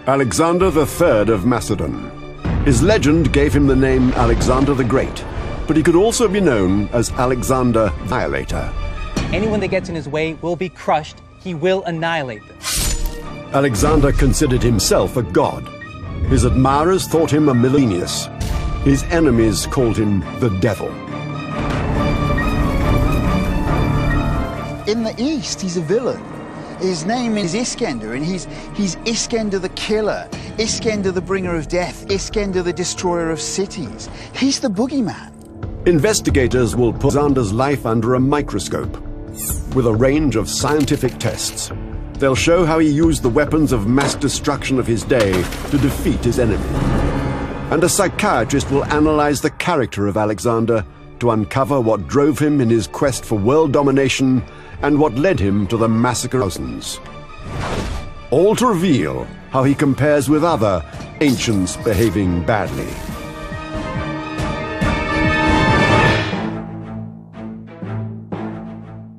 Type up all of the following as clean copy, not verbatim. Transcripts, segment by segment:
Alexander III of Macedon. His legend gave him the name Alexander the Great, but he could also be known as Alexander Violator. Anyone that gets in his way will be crushed. He will annihilate them. Alexander considered himself a god. His admirers thought him a Millennius. His enemies called him the Devil. In the East, he's a villain. His name is Iskender, and he's Iskender the Killer, Iskender the Bringer of Death, Iskender the Destroyer of Cities. He's the boogeyman. Investigators will put Alexander's life under a microscope with a range of scientific tests. They'll show how he used the weapons of mass destruction of his day to defeat his enemy. And a psychiatrist will analyze the character of Alexander to uncover what drove him in his quest for world domination and what led him to the massacre of thousands. All to reveal how he compares with other ancients behaving badly.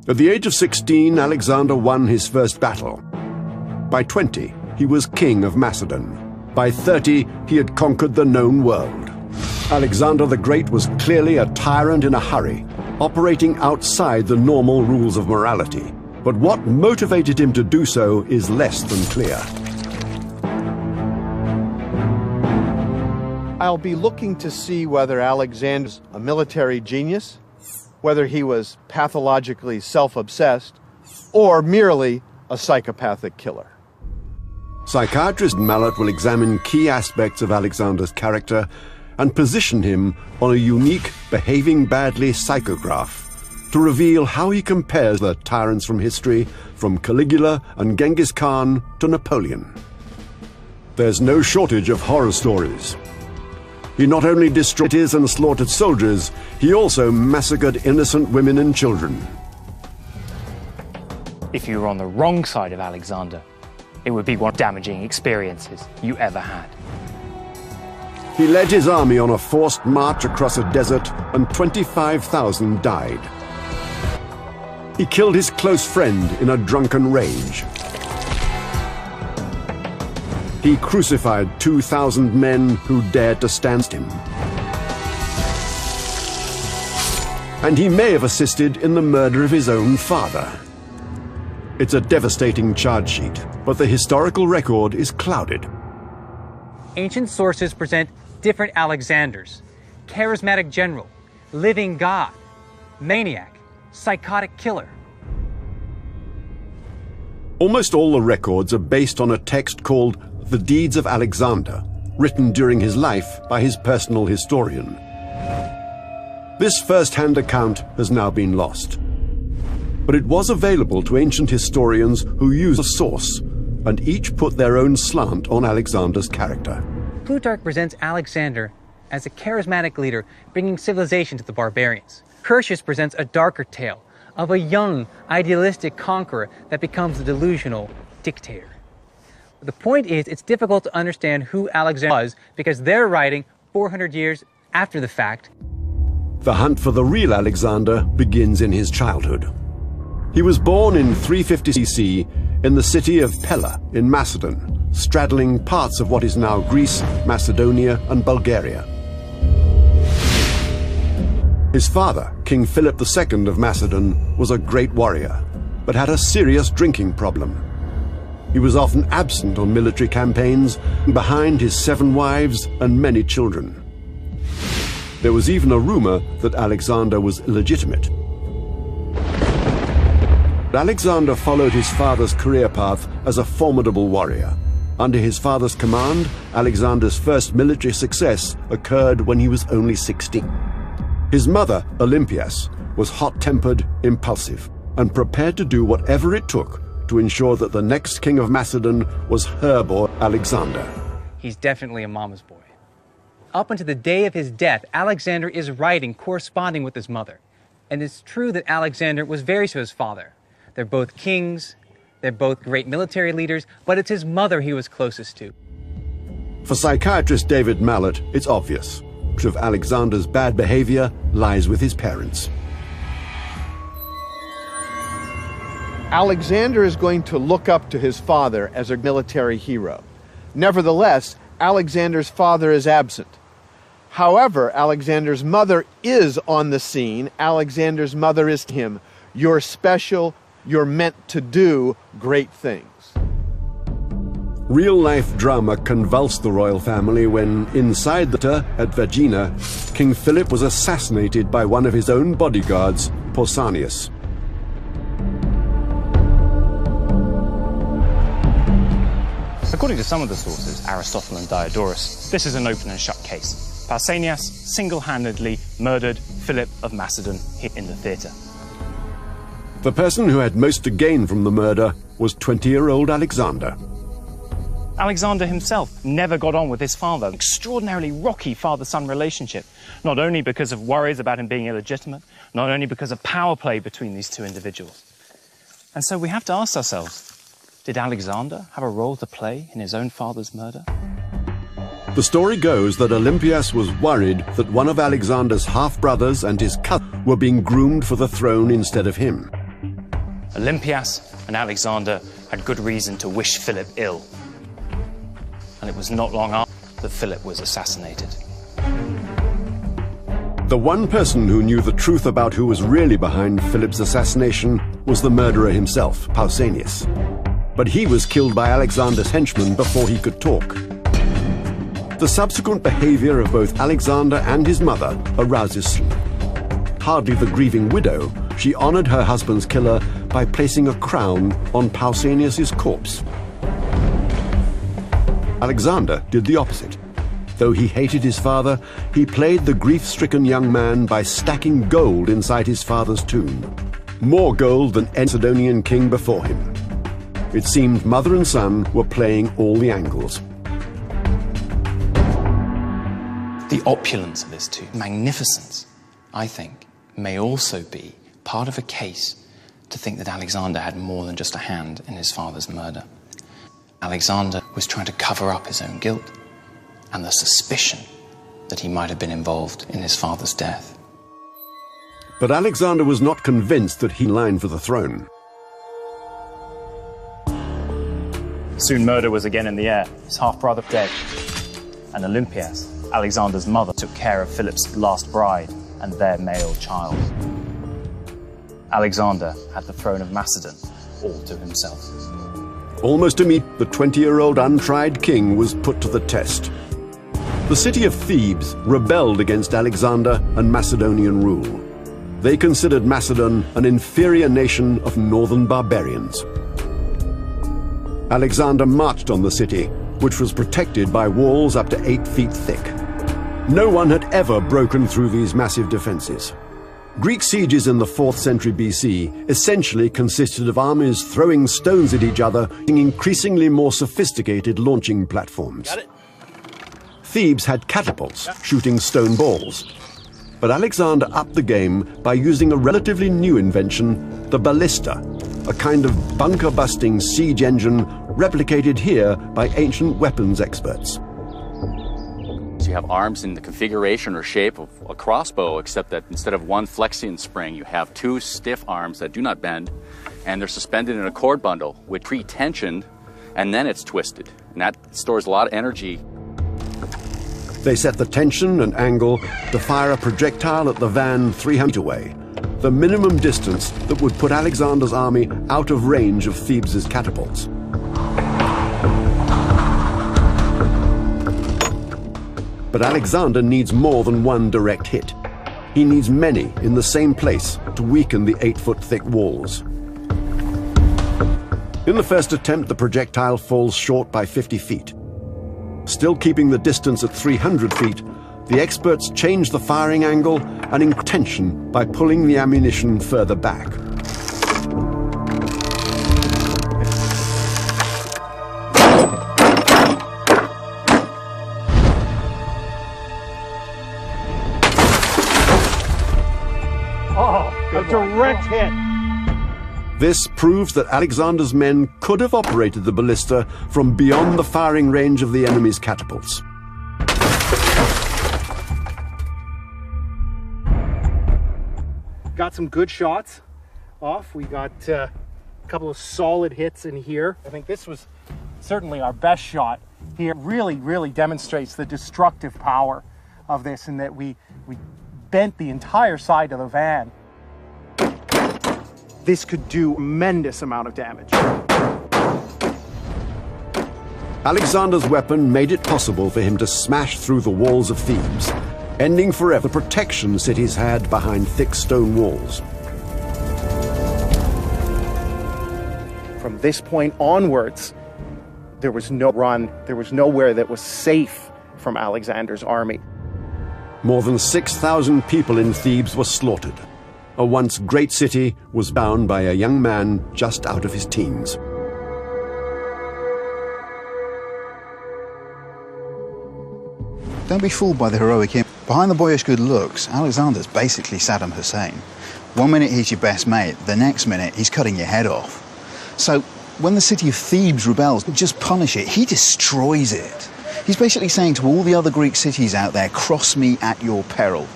At the age of 16, Alexander won his first battle. By 20, he was king of Macedon. By 30, he had conquered the known world. Alexander the Great was clearly a tyrant in a hurry, operating outside the normal rules of morality. But what motivated him to do so is less than clear. I'll be looking to see whether Alexander's a military genius, whether he was pathologically self-obsessed, or merely a psychopathic killer. Psychiatrist Mallet will examine key aspects of Alexander's character and position him on a unique behaving badly psychograph to reveal how he compares the tyrants from history, from Caligula and Genghis Khan to Napoleon. There's no shortage of horror stories. He not only destroyed cities and slaughtered soldiers, he also massacred innocent women and children. If you were on the wrong side of Alexander, it would be one of the damaging experiences you ever had. He led his army on a forced march across a desert, and 25,000 died. He killed his close friend in a drunken rage. He crucified 2,000 men who dared to stand him. And he may have assisted in the murder of his own father. It's a devastating charge sheet, but the historical record is clouded. Ancient sources present different Alexanders: charismatic general, living god, maniac, psychotic killer. Almost all the records are based on a text called The Deeds of Alexander, written during his life by his personal historian. This first-hand account has now been lost. But it was available to ancient historians who used a source, and each put their own slant on Alexander's character. Plutarch presents Alexander as a charismatic leader bringing civilization to the barbarians. Curtius presents a darker tale of a young, idealistic conqueror that becomes a delusional dictator. The point is, it's difficult to understand who Alexander was because they're writing 400 years after the fact. The hunt for the real Alexander begins in his childhood. He was born in 350 CC in the city of Pella in Macedon, straddling parts of what is now Greece, Macedonia, and Bulgaria. His father, King Philip II of Macedon, was a great warrior, but had a serious drinking problem. He was often absent on military campaigns, behind his 7 wives and many children. There was even a rumor that Alexander was illegitimate. Alexander followed his father's career path as a formidable warrior. Under his father's command, Alexander's first military success occurred when he was only 16. His mother, Olympias, was hot-tempered, impulsive, and prepared to do whatever it took to ensure that the next king of Macedon was her boy, Alexander. He's definitely a mama's boy. Up until the day of his death, Alexander is writing corresponding with his mother. And it's true that Alexander was very to his father. They're both kings, they're both great military leaders, but it's his mother he was closest to. For psychiatrist David Mallet, it's obvious. Much of Alexander's bad behavior lies with his parents. Alexander is going to look up to his father as a military hero. Nevertheless, Alexander's father is absent. However, Alexander's mother is on the scene. Alexander's mother is to him, "You're special, you're meant to do great things." Real-life drama convulsed the royal family when, inside the theatre at Vergina, King Philip was assassinated by one of his own bodyguards, Pausanias. According to some of the sources, Aristotle and Diodorus, this is an open and shut case. Pausanias single-handedly murdered Philip of Macedon here in the theatre. The person who had most to gain from the murder was 20-year-old Alexander. Alexander himself never got on with his father. Extraordinarily rocky father-son relationship, not only because of worries about him being illegitimate, not only because of power play between these two individuals. And so we have to ask ourselves, did Alexander have a role to play in his own father's murder? The story goes that Olympias was worried that one of Alexander's half-brothers and his cousin were being groomed for the throne instead of him. Olympias and Alexander had good reason to wish Philip ill. And it was not long after that Philip was assassinated. The one person who knew the truth about who was really behind Philip's assassination was the murderer himself, Pausanias. But he was killed by Alexander's henchmen before he could talk. The subsequent behavior of both Alexander and his mother arouses. Hardly the grieving widow, she honored her husband's killer by placing a crown on Pausanias' corpse. Alexander did the opposite. Though he hated his father, he played the grief-stricken young man by stacking gold inside his father's tomb. More gold than any Macedonian king before him. It seemed mother and son were playing all the angles. The opulence of this tomb, magnificence, I think, may also be part of a case to think that Alexander had more than just a hand in his father's murder. Alexander was trying to cover up his own guilt and the suspicion that he might have been involved in his father's death. But Alexander was not convinced that he was in line for the throne. Soon murder was again in the air, his half-brother dead, and Olympias, Alexander's mother, took care of Philip's last bride and their male child. Alexander had the throne of Macedon all to himself. Almost immediately, the 20-year-old untried king was put to the test. The city of Thebes rebelled against Alexander and Macedonian rule. They considered Macedon an inferior nation of northern barbarians. Alexander marched on the city, which was protected by walls up to 8 feet thick. No one had ever broken through these massive defenses. Greek sieges in the 4th century BC essentially consisted of armies throwing stones at each other in increasingly more sophisticated launching platforms. Thebes had catapults, shooting stone balls. But Alexander upped the game by using a relatively new invention, the ballista, a kind of bunker-busting siege engine replicated here by ancient weapons experts. You have arms in the configuration or shape of a crossbow, except that instead of one flexion spring, you have 2 stiff arms that do not bend, and they're suspended in a cord bundle, which pre-tensioned, and then it's twisted. And that stores a lot of energy. They set the tension and angle to fire a projectile at the van 300 away, the minimum distance that would put Alexander's army out of range of Thebes' catapults. But Alexander needs more than one direct hit. He needs many in the same place to weaken the 8-foot-thick walls. In the first attempt, the projectile falls short by 50 feet. Still keeping the distance at 300 feet, the experts change the firing angle and increase tension by pulling the ammunition further back. A direct hit. This proves that Alexander's men could have operated the ballista from beyond the firing range of the enemy's catapults. Got some good shots off. We got a couple of solid hits in here. I think this was certainly our best shot here really, really demonstrates the destructive power of this, in that we bent the entire side of the van. This could do a tremendous amount of damage. Alexander's weapon made it possible for him to smash through the walls of Thebes, ending forever the protection cities had behind thick stone walls. From this point onwards, there was no run, there was nowhere that was safe from Alexander's army. More than 6,000 people in Thebes were slaughtered. A once great city was bound by a young man just out of his teens. Don't be fooled by the heroic image. Behind the boyish good looks, Alexander's basically Saddam Hussein. 1 minute he's your best mate, the next minute he's cutting your head off. So when the city of Thebes rebels, just punish it, he destroys it. He's basically saying to all the other Greek cities out there, cross me at your peril.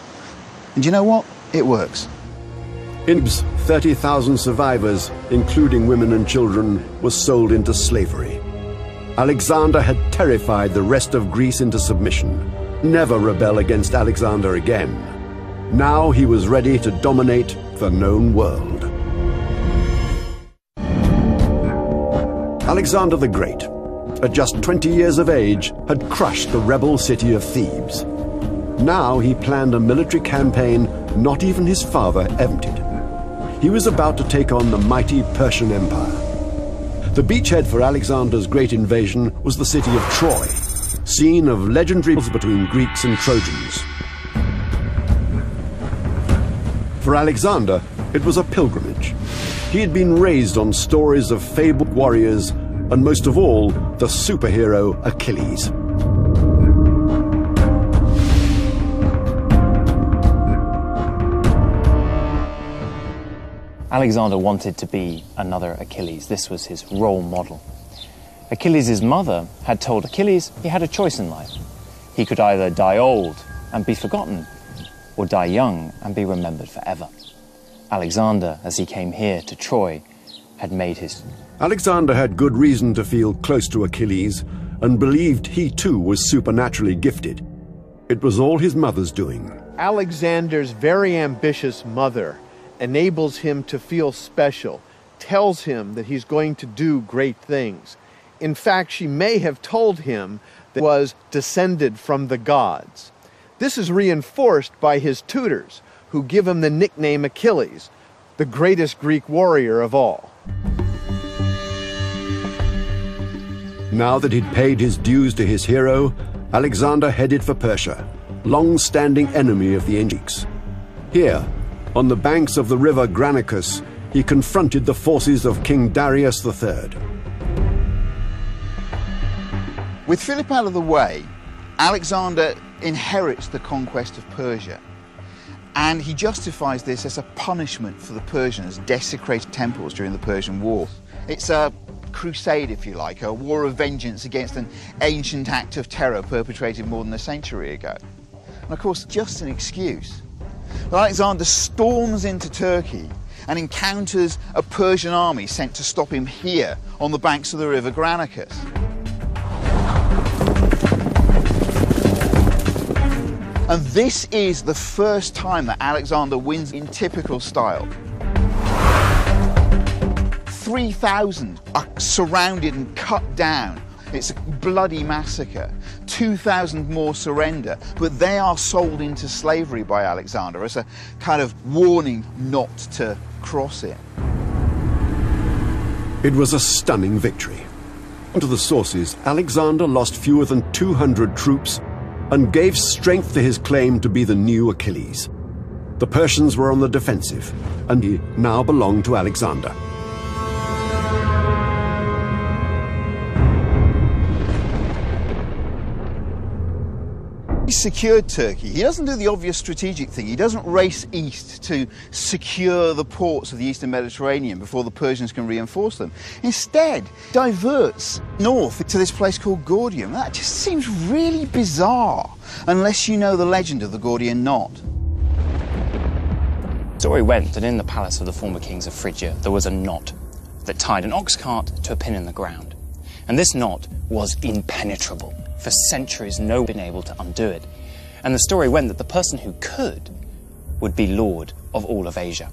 And you know what? It works. In Thebes, 30,000 survivors, including women and children, were sold into slavery. Alexander had terrified the rest of Greece into submission. Never rebel against Alexander again. Now he was ready to dominate the known world. Alexander the Great, at just 20 years of age, had crushed the rebel city of Thebes. Now he planned a military campaign not even his father attempted. He was about to take on the mighty Persian Empire. The beachhead for Alexander's great invasion was the city of Troy, scene of legendary battles between Greeks and Trojans. For Alexander, it was a pilgrimage. He had been raised on stories of fabled warriors, and most of all, the superhero Achilles. Alexander wanted to be another Achilles. This was his role model. Achilles' mother had told Achilles he had a choice in life. He could either die old and be forgotten, or die young and be remembered forever. Alexander, as he came here to Troy, had made his... Alexander had good reason to feel close to Achilles and believed he too was supernaturally gifted. It was all his mother's doing. Alexander's very ambitious mother enables him to feel special, tells him that he's going to do great things. In fact, she may have told him that he was descended from the gods. This is reinforced by his tutors, who give him the nickname Achilles, the greatest Greek warrior of all. Now that he'd paid his dues to his hero, Alexander headed for Persia, long-standing enemy of the ancient Greeks. Here, on the banks of the river Granicus, he confronted the forces of King Darius III. With Philip out of the way, Alexander inherits the conquest of Persia. And he justifies this as a punishment for the Persians desecrated temples during the Persian War. It's a crusade, if you like, a war of vengeance against an ancient act of terror perpetrated more than a century ago. And of course, just an excuse. But Alexander storms into Turkey and encounters a Persian army sent to stop him here on the banks of the river Granicus. And this is the first time that Alexander wins in typical style. 3,000 are surrounded and cut down. It's a bloody massacre. 2,000 more surrender, but they are sold into slavery by Alexander as a kind of warning not to cross it. It was a stunning victory. According to the sources, Alexander lost fewer than 200 troops and gave strength to his claim to be the new Achilles. The Persians were on the defensive, and he now belonged to Alexander. He secured Turkey. He doesn't do the obvious strategic thing. He doesn't race east to secure the ports of the eastern Mediterranean before the Persians can reinforce them. Instead, diverts north to this place called Gordium. That just seems really bizarre, unless you know the legend of the Gordian knot. The story went that in the palace of the former kings of Phrygia, there was a knot that tied an ox cart to a pin in the ground. And this knot was impenetrable. For centuries, no one had been able to undo it. And the story went that the person who could would be Lord of all of Asia.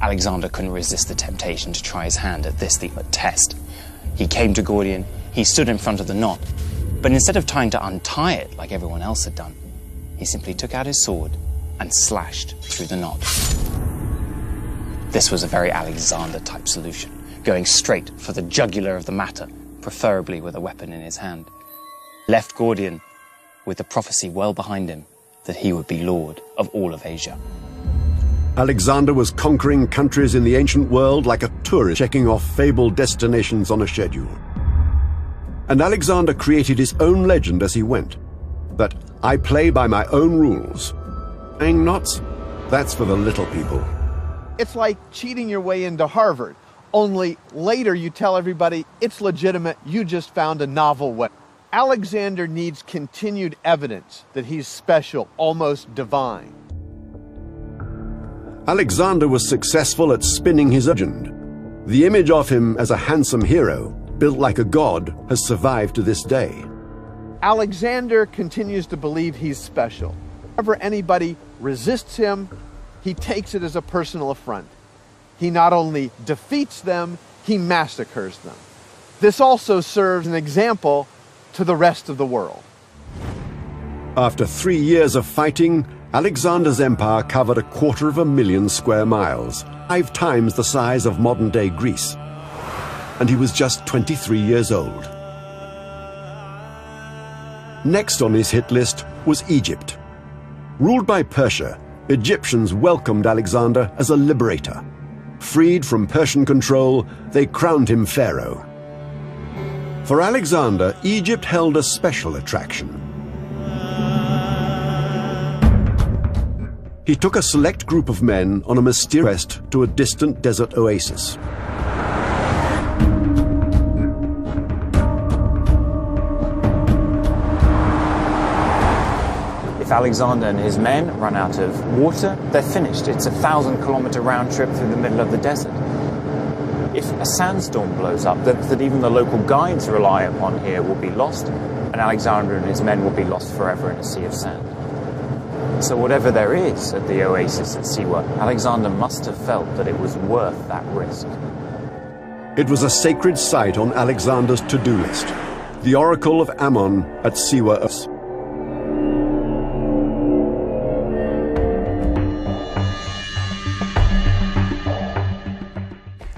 Alexander couldn't resist the temptation to try his hand at this, the test. He came to Gordian, he stood in front of the knot, but instead of trying to untie it like everyone else had done, he simply took out his sword and slashed through the knot. This was a very Alexander-type solution, going straight for the jugular of the matter, preferably with a weapon in his hand. Left Gordian with the prophecy well behind him that he would be Lord of all of Asia. Alexander was conquering countries in the ancient world like a tourist checking off fabled destinations on a schedule. And Alexander created his own legend as he went, that I play by my own rules. Tying knots, that's for the little people. It's like cheating your way into Harvard, only later you tell everybody it's legitimate, you just found a novel way. Alexander needs continued evidence that he's special, almost divine. Alexander was successful at spinning his legend. The image of him as a handsome hero, built like a god, has survived to this day. Alexander continues to believe he's special. Whenever anybody resists him, he takes it as a personal affront. He not only defeats them, he massacres them. This also serves an example to the rest of the world. After 3 years of fighting, Alexander's empire covered 250,000 square miles, 5 times the size of modern-day Greece. And he was just 23 years old. Next on his hit list was Egypt. Ruled by Persia, Egyptians welcomed Alexander as a liberator. Freed from Persian control, they crowned him pharaoh. For Alexander, Egypt held a special attraction. He took a select group of men on a mysterious quest to a distant desert oasis. If Alexander and his men run out of water, they're finished. It's a 1,000-kilometer round trip through the middle of the desert. If a sandstorm blows up, that even the local guides rely upon here will be lost, and Alexander and his men will be lost forever in a sea of sand. So whatever there is at the oasis at Siwa, Alexander must have felt that it was worth that risk. It was a sacred site on Alexander's to-do list, the Oracle of Ammon at Siwa.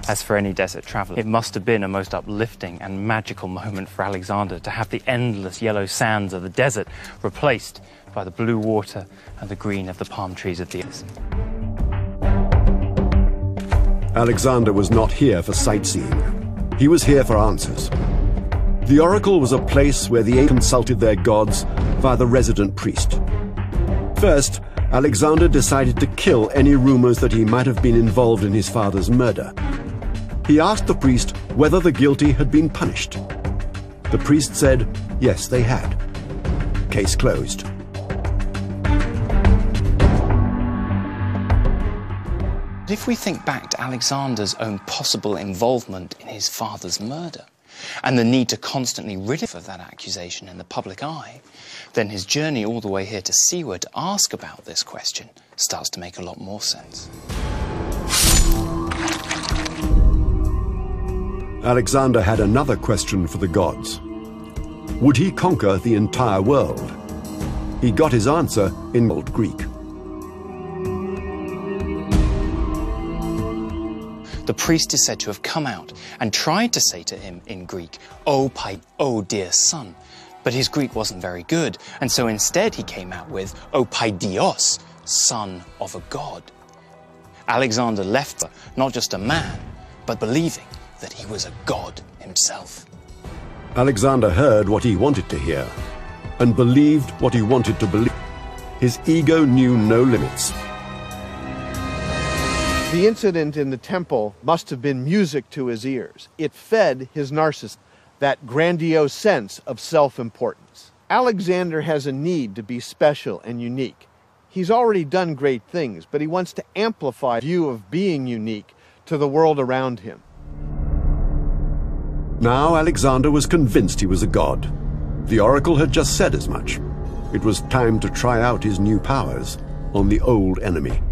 As for any desert traveler, it must have been a most uplifting and magical moment for Alexander to have the endless yellow sands of the desert replaced by the blue water and the green of the palm trees of the oasis. Alexander was not here for sightseeing. He was here for answers. The oracle was a place where the ancients consulted their gods via the resident priest. First, Alexander decided to kill any rumors that he might have been involved in his father's murder. He asked the priest whether the guilty had been punished. The priest said, yes, they had. Case closed. If we think back to Alexander's own possible involvement in his father's murder, and the need to constantly rid him of that accusation in the public eye, then his journey all the way here to Siwa to ask about this question starts to make a lot more sense. Alexander had another question for the gods. Would he conquer the entire world? He got his answer in Old Greek. The priest is said to have come out and tried to say to him in Greek, "O dear son," but his Greek wasn't very good, and so instead he came out with, "O Dios, son of a god." Alexander left not just a man, but believing that he was a god himself. Alexander heard what he wanted to hear and believed what he wanted to believe. His ego knew no limits. The incident in the temple must have been music to his ears. It fed his narcissism, that grandiose sense of self-importance. Alexander has a need to be special and unique. He's already done great things, but he wants to amplify the view of being unique to the world around him. Now Alexander was convinced he was a god. The oracle had just said as much. It was time to try out his new powers on the old enemy.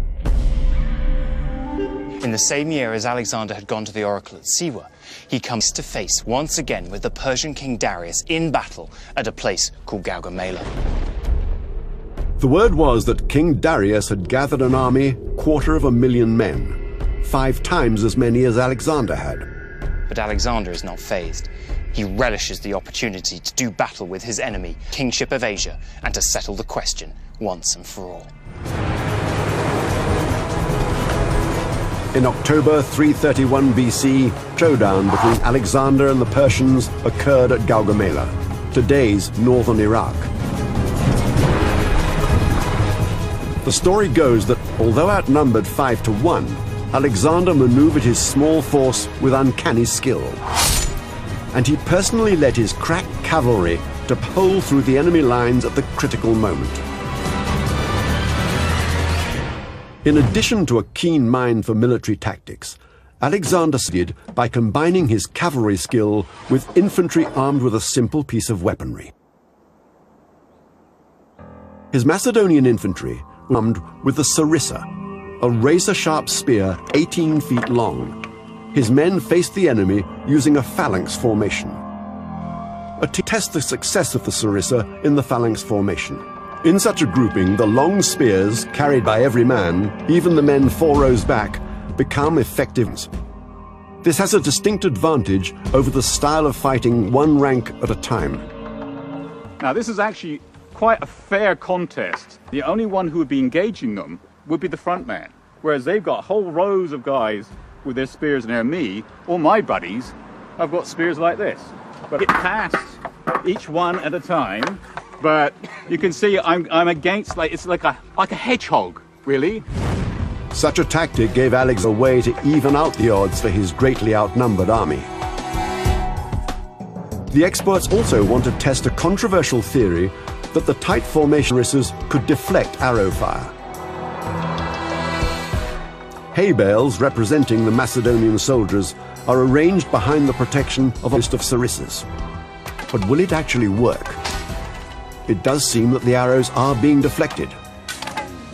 In the same year as Alexander had gone to the oracle at Siwa, he comes to face once again with the Persian king Darius in battle at a place called Gaugamela. The word was that King Darius had gathered an army 250,000 men, 5 times as many as Alexander had. But Alexander is not fazed. He relishes the opportunity to do battle with his enemy, kingship of Asia, and to settle the question once and for all. In October 331 BC, showdown between Alexander and the Persians occurred at Gaugamela, today's northern Iraq. The story goes that although outnumbered 5 to 1, Alexander maneuvered his small force with uncanny skill. And he personally led his crack cavalry to pole through the enemy lines at the critical moment. In addition to a keen mind for military tactics, Alexander succeeded by combining his cavalry skill with infantry armed with a simple piece of weaponry. His Macedonian infantry were armed with the sarissa, a razor-sharp spear 18 feet long. His men faced the enemy using a phalanx formation. To test the success of the sarissa in the phalanx formation. In such a grouping, the long spears, carried by every man, even the men 4 rows back, become effective. This has a distinct advantage over the style of fighting one rank at a time. Now, this is actually quite a fair contest. The only one who would be engaging them would be the front man, whereas they've got whole rows of guys with their spears near me. All my buddies have got spears like this. But it passed each one at a time. But you can see I'm against, it's like a hedgehog, really. Such a tactic gave Alex a way to even out the odds for his greatly outnumbered army. The experts also want to test a controversial theory that the tight formation sarisses could deflect arrow fire. Hay bales representing the Macedonian soldiers are arranged behind the protection of a list of sarissas. But will it actually work? It does seem that the arrows are being deflected.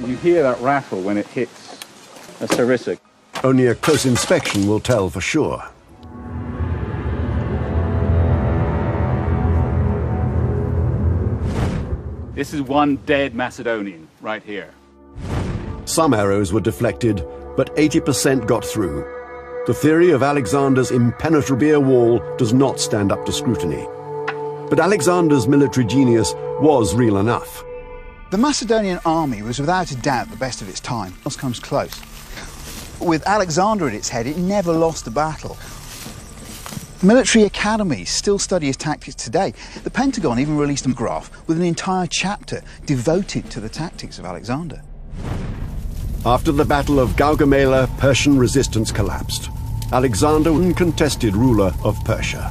You hear that rattle when it hits a sarissa. Only a close inspection will tell for sure. This is one dead Macedonian right here. Some arrows were deflected, but 80% got through. The theory of Alexander's impenetrable wall does not stand up to scrutiny. But Alexander's military genius was real enough. The Macedonian army was without a doubt the best of its time. Nothing else comes close. With Alexander at its head, it never lost a battle. Military academies still study his tactics today. The Pentagon even released a graph with an entire chapter devoted to the tactics of Alexander. After the Battle of Gaugamela, Persian resistance collapsed. Alexander was uncontested ruler of Persia.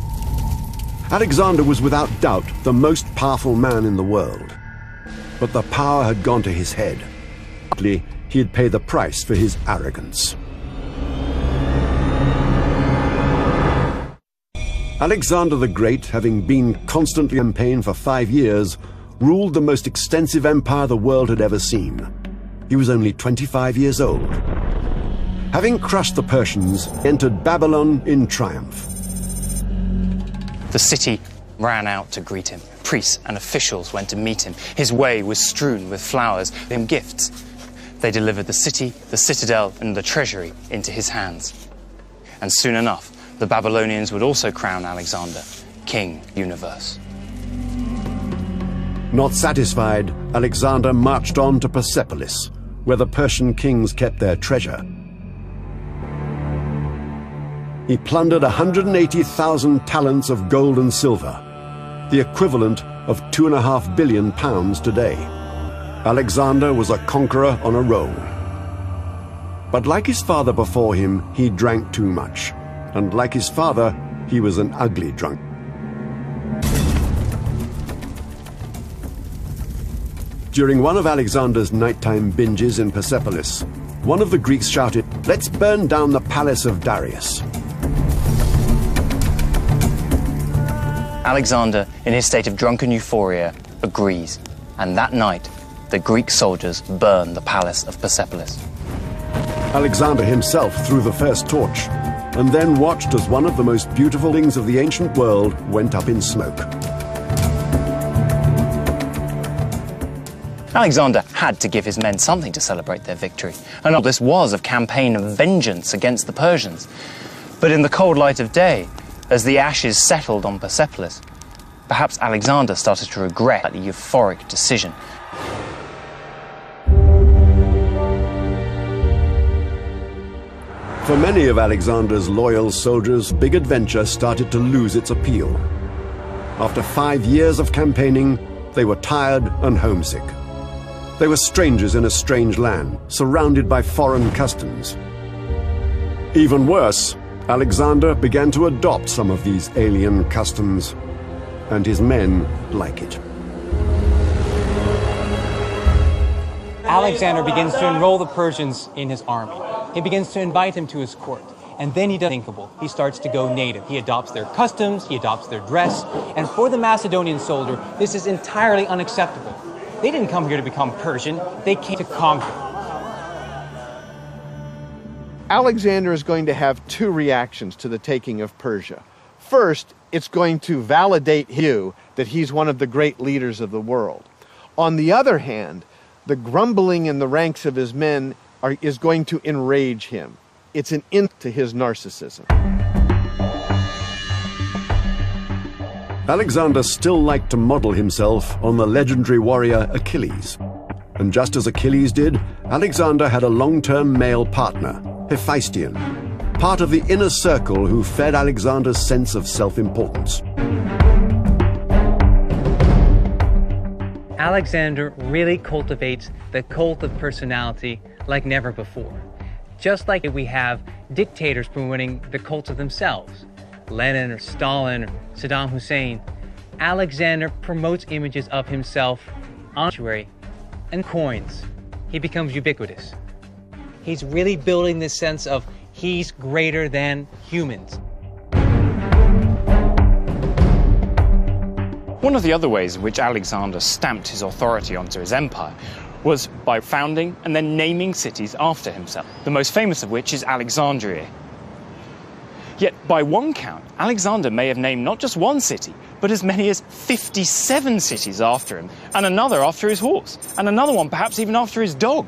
Alexander was without doubt the most powerful man in the world. But the power had gone to his head. Partly, he'd pay the price for his arrogance. Alexander the Great, having been constantly campaigning for 5 years, ruled the most extensive empire the world had ever seen. He was only 25 years old. Having crushed the Persians, he entered Babylon in triumph. The city ran out to greet him. Priests and officials went to meet him. His way was strewn with flowers and gifts. They delivered the city, the citadel, and the treasury into his hands. And soon enough, the Babylonians would also crown Alexander King Universe. Not satisfied, Alexander marched on to Persepolis, where the Persian kings kept their treasure. He plundered 180,000 talents of gold and silver, the equivalent of £2.5 billion today. Alexander was a conqueror on a roll. But like his father before him, he drank too much. And like his father, he was an ugly drunk. During one of Alexander's nighttime binges in Persepolis, one of the Greeks shouted, "Let's burn down the palace of Darius." Alexander, in his state of drunken euphoria, agrees, and that night, the Greek soldiers burn the palace of Persepolis. Alexander himself threw the first torch, and then watched as one of the most beautiful things of the ancient world went up in smoke. Alexander had to give his men something to celebrate their victory, and all this was a campaign of vengeance against the Persians. But in the cold light of day, as the ashes settled on Persepolis, perhaps Alexander started to regret the euphoric decision. For many of Alexander's loyal soldiers, big adventure started to lose its appeal. After 5 years of campaigning, they were tired and homesick. They were strangers in a strange land, surrounded by foreign customs. Even worse, Alexander began to adopt some of these alien customs, and his men like it. Alexander begins to enroll the Persians in his army. He begins to invite them to his court. And then he does the unthinkable. He starts to go native. He adopts their customs, he adopts their dress, and for the Macedonian soldier, this is entirely unacceptable. They didn't come here to become Persian, they came to conquer. Alexander is going to have two reactions to the taking of Persia. First, it's going to validate you that he's one of the great leaders of the world. On the other hand, the grumbling in the ranks of his men is going to enrage him. It's an insult to his narcissism. Alexander still liked to model himself on the legendary warrior Achilles. And just as Achilles did, Alexander had a long-term male partner, Hephaestion, part of the inner circle who fed Alexander's sense of self-importance. Alexander really cultivates the cult of personality like never before. Just like we have dictators promoting the cult of themselves, Lenin or Stalin or Saddam Hussein, Alexander promotes images of himself on statuary and coins. He becomes ubiquitous. He's really building this sense of he's greater than humans. One of the other ways in which Alexander stamped his authority onto his empire was by founding and then naming cities after himself, the most famous of which is Alexandria. Yet, by one count, Alexander may have named not just one city, but as many as 57 cities after him, and another after his horse, and another one perhaps even after his dog.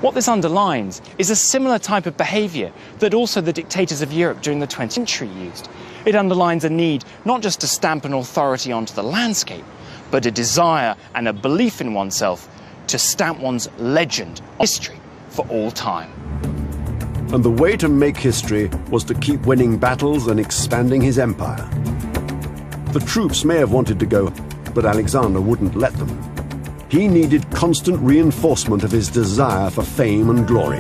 What this underlines is a similar type of behavior that also the dictators of Europe during the 20th century used. It underlines a need not just to stamp an authority onto the landscape, but a desire and a belief in oneself to stamp one's legend, history, for all time. And the way to make history was to keep winning battles and expanding his empire. The troops may have wanted to go, but Alexander wouldn't let them. He needed constant reinforcement of his desire for fame and glory.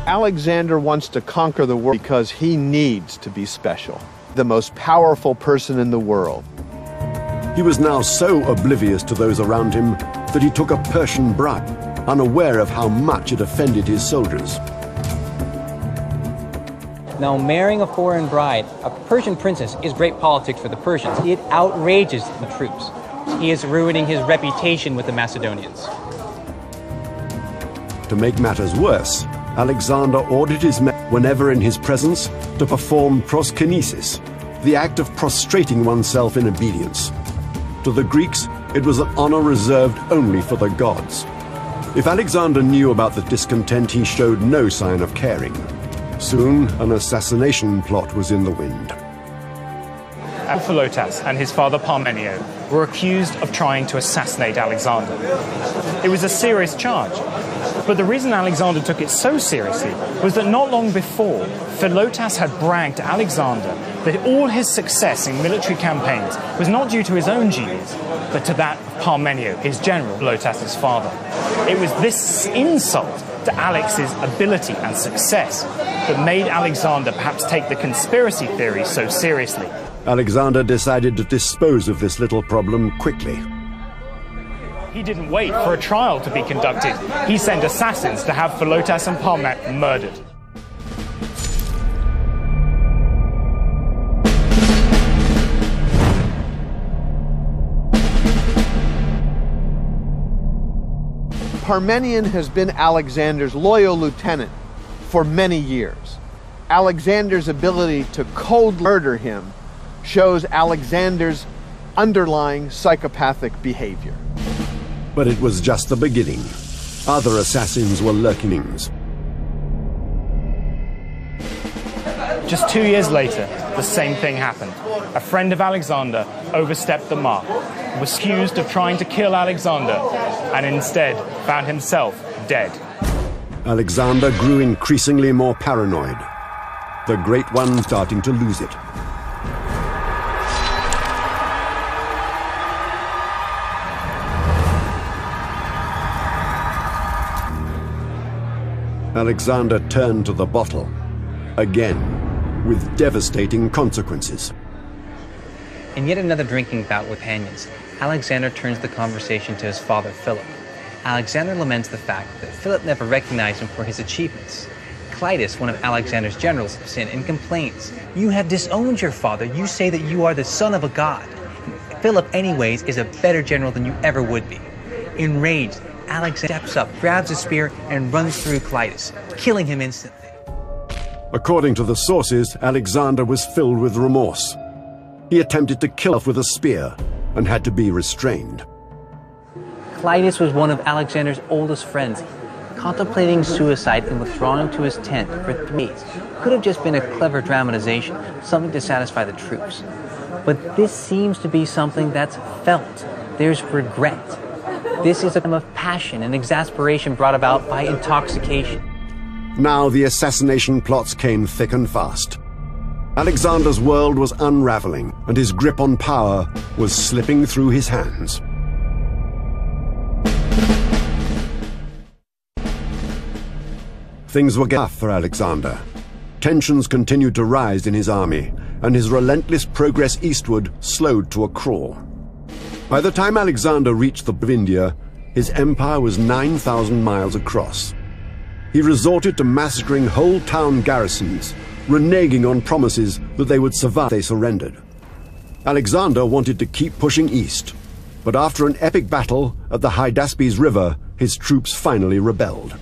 Alexander wants to conquer the world because he needs to be special, the most powerful person in the world. He was now so oblivious to those around him that he took a Persian bride, unaware of how much it offended his soldiers. Now, marrying a foreign bride, a Persian princess, is great politics for the Persians. It outrages the troops. He is ruining his reputation with the Macedonians. To make matters worse, Alexander ordered his men, whenever in his presence, to perform proskinesis, the act of prostrating oneself in obedience. To the Greeks, it was an honor reserved only for the gods. If Alexander knew about the discontent, he showed no sign of caring. Soon, an assassination plot was in the wind. Philotas and his father Parmenio were accused of trying to assassinate Alexander. It was a serious charge, but the reason Alexander took it so seriously was that not long before, Philotas had bragged to Alexander that all his success in military campaigns was not due to his own genius, but to that of Parmenio, his general, Philotas' father. It was this insult to Alex's ability and success that made Alexander perhaps take the conspiracy theory so seriously. Alexander decided to dispose of this little problem quickly. He didn't wait for a trial to be conducted. He sent assassins to have Philotas and Parmenio murdered. Parmenion has been Alexander's loyal lieutenant for many years. Alexander's ability to cold murder him shows Alexander's underlying psychopathic behavior. But it was just the beginning. Other assassins were lurkings. Just 2 years later, the same thing happened. A friend of Alexander overstepped the mark, was accused of trying to kill Alexander, and instead found himself dead. Alexander grew increasingly more paranoid. The Great One starting to lose it. Alexander turned to the bottle, again, with devastating consequences. In yet another drinking bout with Hannions, Alexander turns the conversation to his father, Philip. Alexander laments the fact that Philip never recognized him for his achievements. Clitus, one of Alexander's generals, steps in and complains, "You have disowned your father. You say that you are the son of a god." Philip, anyways, is a better general than you ever would be. Enraged, Alexander steps up, grabs a spear, and runs through Clitus, killing him instantly. According to the sources, Alexander was filled with remorse. He attempted to kill himself with a spear and had to be restrained. Clitus was one of Alexander's oldest friends. Contemplating suicide and withdrawing to his tent for 3 days could have just been a clever dramatization, something to satisfy the troops. But this seems to be something that's felt. There's regret. This is a time of passion and exasperation brought about by intoxication. Now the assassination plots came thick and fast. Alexander's world was unraveling, and his grip on power was slipping through his hands. Things were tough for Alexander. Tensions continued to rise in his army, and his relentless progress eastward slowed to a crawl. By the time Alexander reached the Bay of India, his empire was 9,000 miles across. He resorted to massacring whole town garrisons, reneging on promises that they would survive if they surrendered. Alexander wanted to keep pushing east, but after an epic battle at the Hydaspes River, his troops finally rebelled.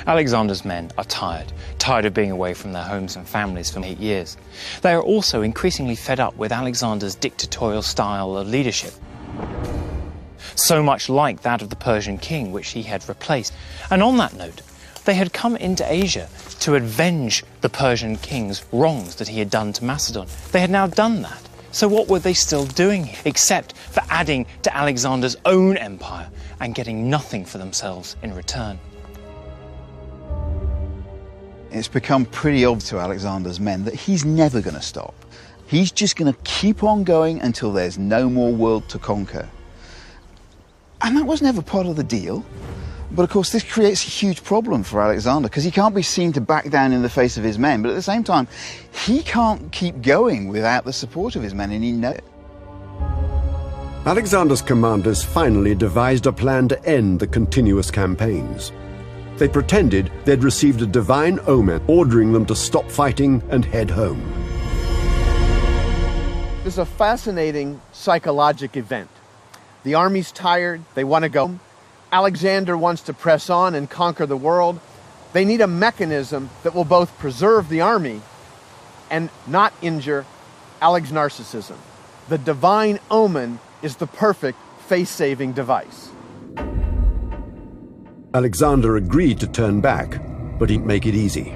Alexander's men are tired of being away from their homes and families for 8 years. They are also increasingly fed up with Alexander's dictatorial style of leadership, so much like that of the Persian king, which he had replaced. And on that note, they had come into Asia to avenge the Persian king's wrongs that he had done to Macedon. They had now done that. So what were they still doing here, except for adding to Alexander's own empire and getting nothing for themselves in return? It's become pretty obvious to Alexander's men that he's never going to stop. He's just going to keep on going until there's no more world to conquer. And that was never part of the deal. But of course, this creates a huge problem for Alexander because he can't be seen to back down in the face of his men. But at the same time, he can't keep going without the support of his men, and he knows it. Alexander's commanders finally devised a plan to end the continuous campaigns. They pretended they'd received a divine omen ordering them to stop fighting and head home. This is a fascinating psychologic event. The army's tired, they want to go. Alexander wants to press on and conquer the world. They need a mechanism that will both preserve the army and not injure Alexander's narcissism. The divine omen is the perfect face-saving device. Alexander agreed to turn back, but he'd make it easy.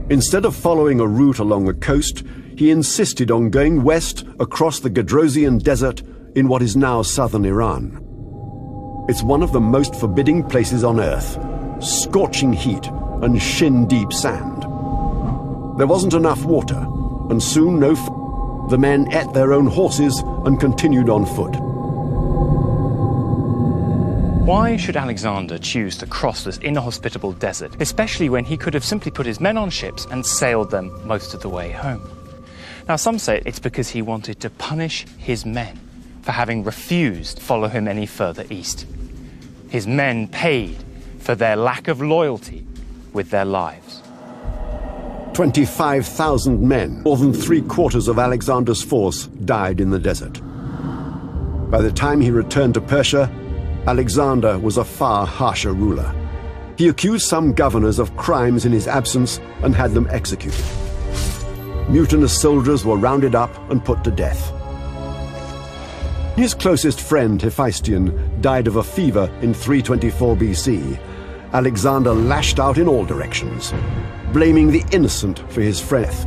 Instead of following a route along the coast, he insisted on going west across the Gedrosian desert in what is now southern Iran. It's one of the most forbidding places on earth, scorching heat and shin-deep sand. There wasn't enough water, and soon no food. The men ate their own horses and continued on foot. Why should Alexander choose to cross this inhospitable desert, especially when he could have simply put his men on ships and sailed them most of the way home? Now, some say it's because he wanted to punish his men for having refused to follow him any further east. His men paid for their lack of loyalty with their lives. 25,000 men, more than 3/4 of Alexander's force, died in the desert. By the time he returned to Persia, Alexander was a far harsher ruler. He accused some governors of crimes in his absence and had them executed. Mutinous soldiers were rounded up and put to death. His closest friend, Hephaestion, died of a fever in 324 BC. Alexander lashed out in all directions, blaming the innocent for his death.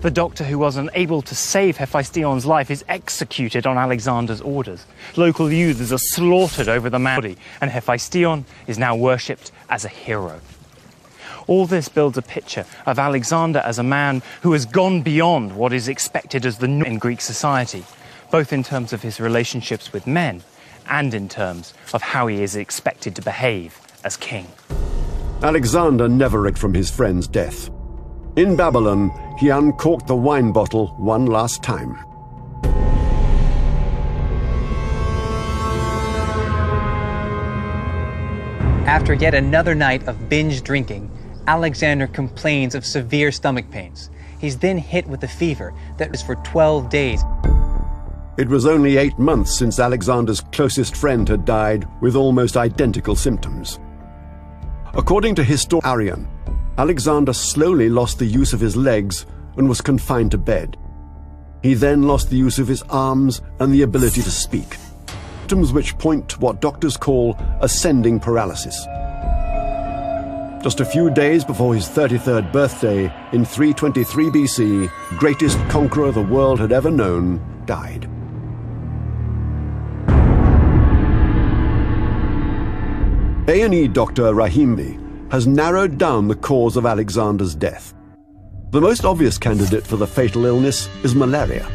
The doctor who wasn't able to save Hephaestion's life is executed on Alexander's orders. Local youths are slaughtered over the man's body, and Hephaestion is now worshipped as a hero. All this builds a picture of Alexander as a man who has gone beyond what is expected as the norm in Greek society, both in terms of his relationships with men and in terms of how he is expected to behave as king. Alexander never recovered from his friend's death. In Babylon, he uncorked the wine bottle one last time. After yet another night of binge drinking, Alexander complains of severe stomach pains. He's then hit with a fever that was for 12 days. It was only 8 months since Alexander's closest friend had died with almost identical symptoms. According to historian Arrian, Alexander slowly lost the use of his legs and was confined to bed. He then lost the use of his arms and the ability to speak, symptoms which point to what doctors call ascending paralysis. Just a few days before his 33rd birthday, in 323 BC, greatest conqueror the world had ever known died. A&E doctor Rahimbi has narrowed down the cause of Alexander's death. The most obvious candidate for the fatal illness is malaria.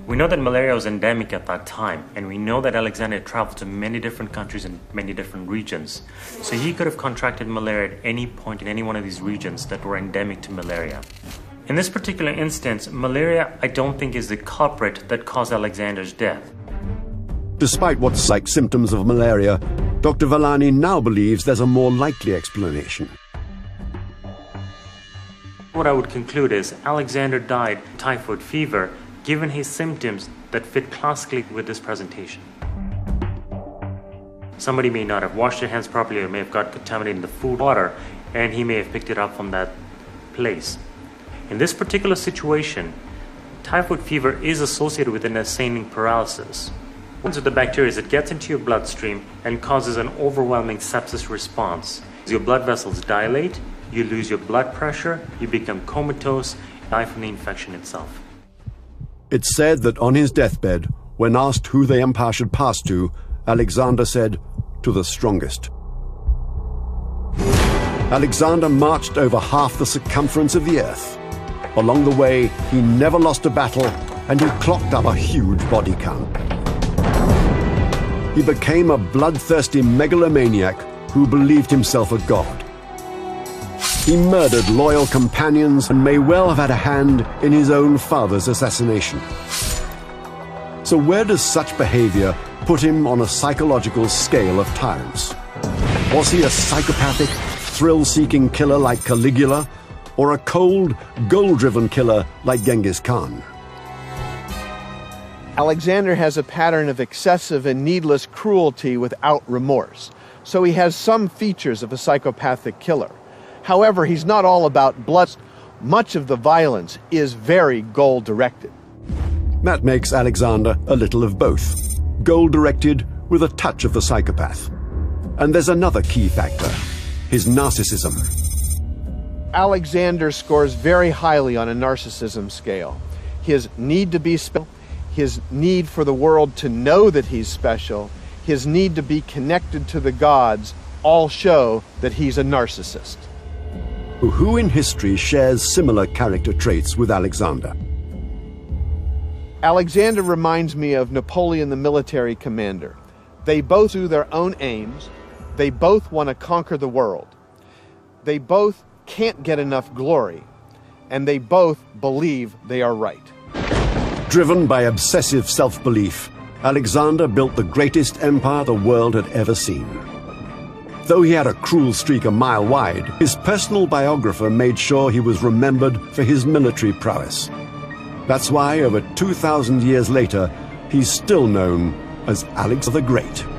We know that malaria was endemic at that time, and we know that Alexander traveled to many different countries and many different regions. So he could have contracted malaria at any point in any one of these regions that were endemic to malaria. In this particular instance, malaria I don't think is the culprit that caused Alexander's death. Despite what's like symptoms of malaria, Dr. Villani now believes there's a more likely explanation. What I would conclude is Alexander died of typhoid fever given his symptoms that fit classically with this presentation. Somebody may not have washed their hands properly or may have got contaminated in the food water, and he may have picked it up from that place. In this particular situation, typhoid fever is associated with an ascending paralysis. Once the bacteria it gets into your bloodstream and causes an overwhelming sepsis response. Your blood vessels dilate, you lose your blood pressure, you become comatose, die from the infection itself. It's said that on his deathbed, when asked who the empire should pass to, Alexander said, "To the strongest." Alexander marched over half the circumference of the earth. Along the way, he never lost a battle, and he clocked up a huge body count. He became a bloodthirsty megalomaniac who believed himself a god. He murdered loyal companions and may well have had a hand in his own father's assassination. So where does such behavior put him on a psychological scale of tyrants? Was he a psychopathic, thrill-seeking killer like Caligula, or a cold, goal-driven killer like Genghis Khan? Alexander has a pattern of excessive and needless cruelty without remorse, so he has some features of a psychopathic killer. However, he's not all about blood. Much of the violence is very goal-directed. That makes Alexander a little of both, goal-directed with a touch of the psychopath. And there's another key factor, his narcissism. Alexander scores very highly on a narcissism scale. His need to be special, his need for the world to know that he's special, his need to be connected to the gods, all show that he's a narcissist. Who in history shares similar character traits with Alexander? Alexander reminds me of Napoleon, the military commander. They both do their own aims. They both want to conquer the world. They both can't get enough glory. And they both believe they are right. Driven by obsessive self-belief, Alexander built the greatest empire the world had ever seen. Though he had a cruel streak a mile wide, his personal biographer made sure he was remembered for his military prowess. That's why, over 2,000 years later, he's still known as Alexander the Great.